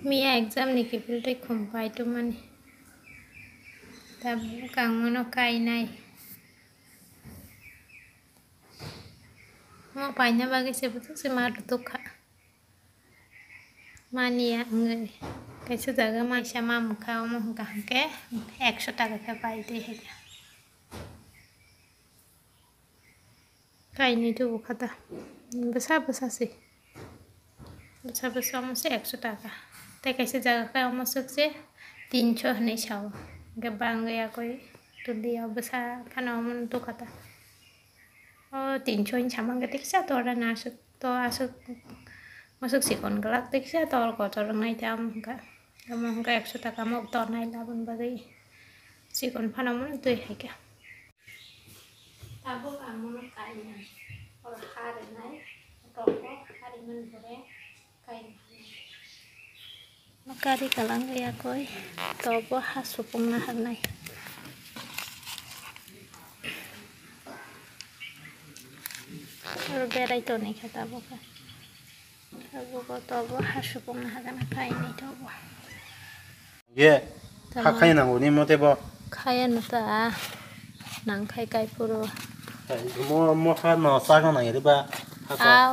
มี exam นี่กี่ปีได้คุมไปตัวมันแต่กลางมันเอาไกลในmau banyak bagi sebetulnya semar tuh kak mania nggak kayak sudah mah sama muka mau nggak ke ekso tak ke pai deh kayak ini tuh kata besar besar sih besar besar masih ekso tak tapi kayak sudah kayak masuk sih tinco nih caw nggak bangga ya koi tuh dia besar panaman tuh kata tinco ini sama nggak tiksa tuh orang asuk tuh asuk masuk sih kon galak tiksa tuh kalau tuh orang itu kamu nggak ekso tak kamu tuh naik labun bagi sih kon panaman tuh ya kayak tabu kamu kayaknya kalau hari naik rokok hari menbore kayak makari kalang ya koi tobo hasupung nahar naik berai to nih kata bukan tabu tobo hasupung nahar karena kayak nih tobo ye kayak nang ini mau tebo kayak nata nang kayak puro mau kan nasa kan nang ini ba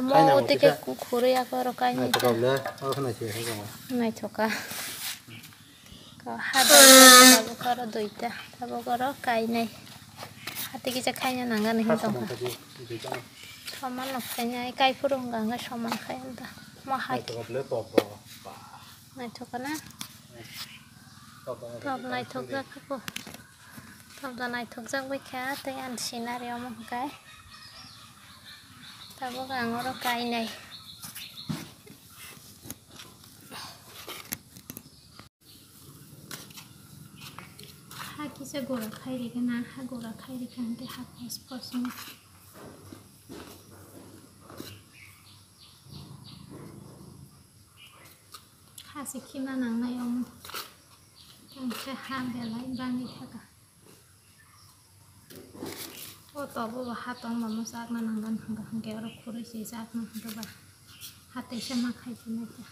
mau tiket kukuri aku rokai nih boleh aku nasi naik coka kau hada tabu karo doita tabu karo kayak nih hati kita kayaknya nangga nih dong soman kayaknya kayak puro nggak soman kayak dah mau haki naik coka na top naik coka aku top naik coka với cá tây ăn scenario một cái tabu nggak ngoro kayak nih haki segera kayak gini hagora kayak gini deh hak posnya kasih kina nang na yung ang kahambe lain bangi kaka o tobo ba hatong mamusak na nang dan hanggang kero kuri si sak na hanggang ba hati siya makaiti na siya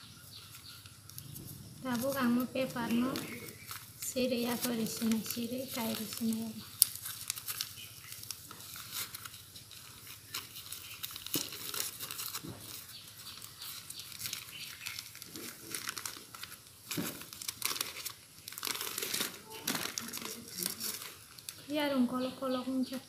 tabu kang mo paper no siri ya kuri sina siri kaya sina yun yarong kolok-kolok njok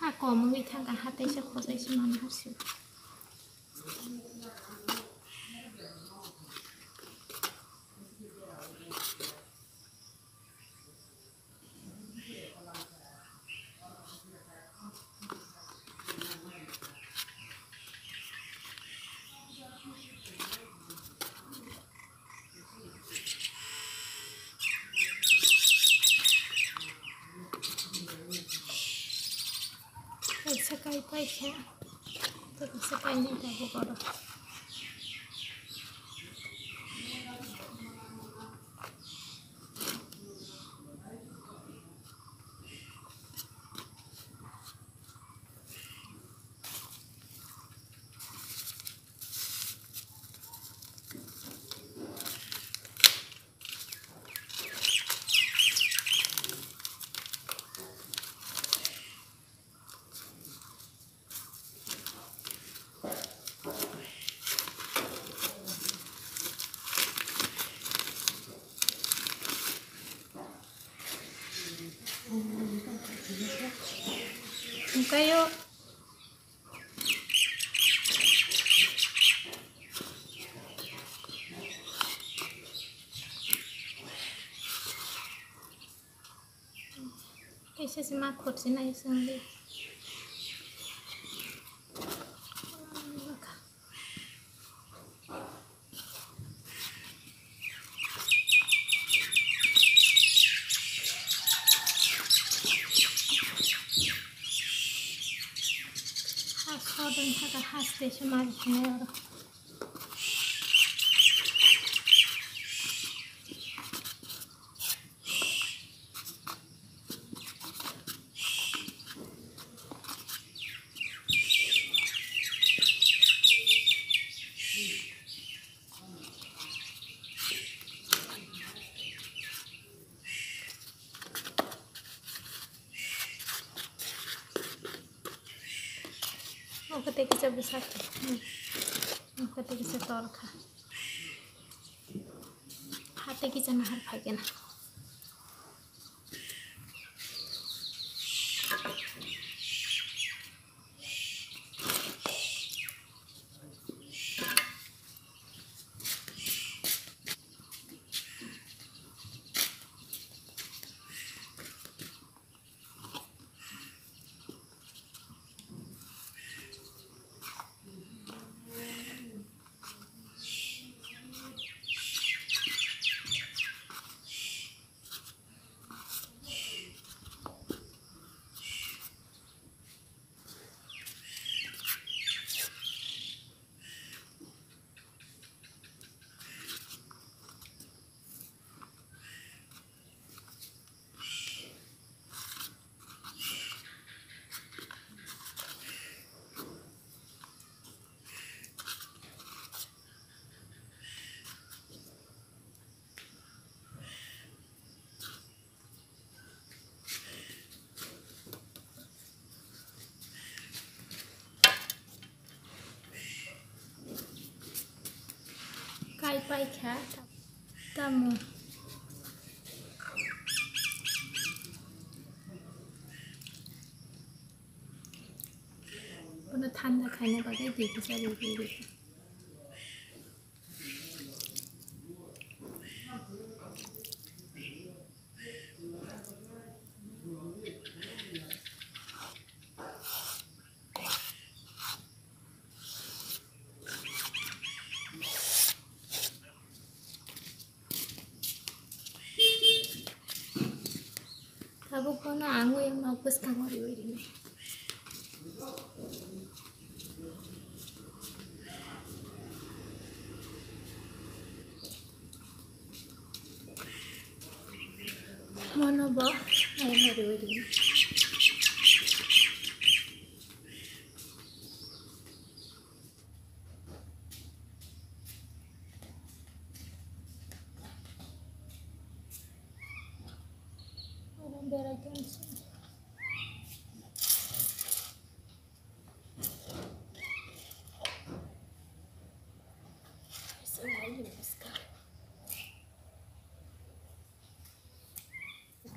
Ako mengitang hati siya ko sa isimana hasil sakay pa siya tapos sakay niya tayo karo kayo Ese se me cocina y sangre. Has ada has de semar dinero. Oke kita besar, oke kita torka, hati kita nahar pakai na. Kai pai kha tamu. Bữa than ra khai nó có cái gì thì sẽ được gì. Aku kono anggo yang mau pes kang ori ini. Mana ba? Ayo ori ini.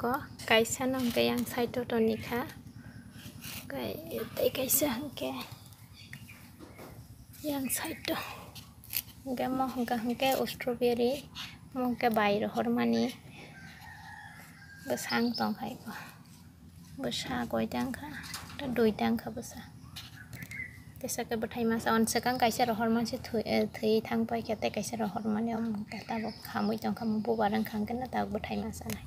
Có cái xa nằm cái yang sai cho tôi nhỉ khá cái xa cái yang sai cho cái mò cái strawberry mò cái bài rồi hormoni bữa sáng toàn phải có bữa sáng coi đang khá đã đuổi đang khá bữa sáng cái sao cái bữa thay mà sao sekarang cái sao rồi hormon sẽ thấy thang bay cái cái sao rồi hormon ông cái taบอกขามุ้ยต้องขามุ้ยbarang khang cái nó ta bữa thay mà sao này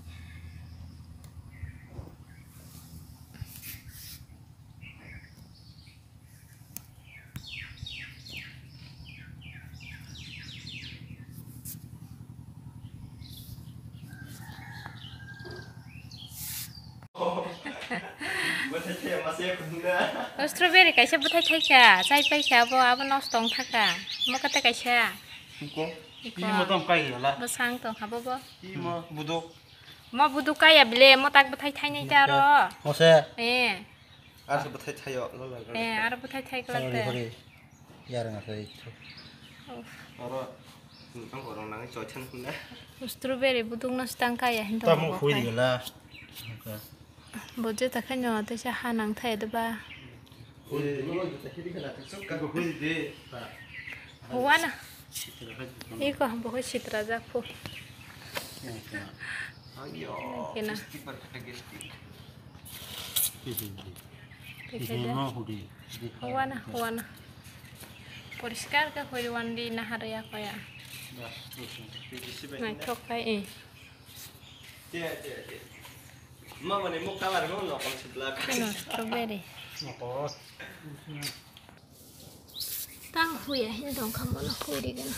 strawberry cái sao bữa thay cả trái bay cả vào áo nó sòng thắc cả mà cái cái sao Ima tong kai la. bữa sáng tông hả bố Ima buduk. mà bữa đâu cái à bile mà tag bữa thay này ta rồi Mose. Ar se bethai thayo lo la. ar bữa thay cái là thế Yara nga sai. Aro ang ko rong nang choi chan kun na. strawberry bữa đâu nó tăng cái à hiện Ta mo khui di la. bữa giờ ta khai nhỏ ta sẽ hà năng thay được ba Huan à ý có không có xịt ra ra phụ cái nào Huana. Poriskar ka koi wandi naharya kaya. Nah, tokai Mama ni mau kalah dengan lo kalau sebelah. Kino, strawberry. Tahu ya, ini dong kamu nak kuri kan?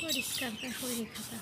Poriskar ka kuri kata.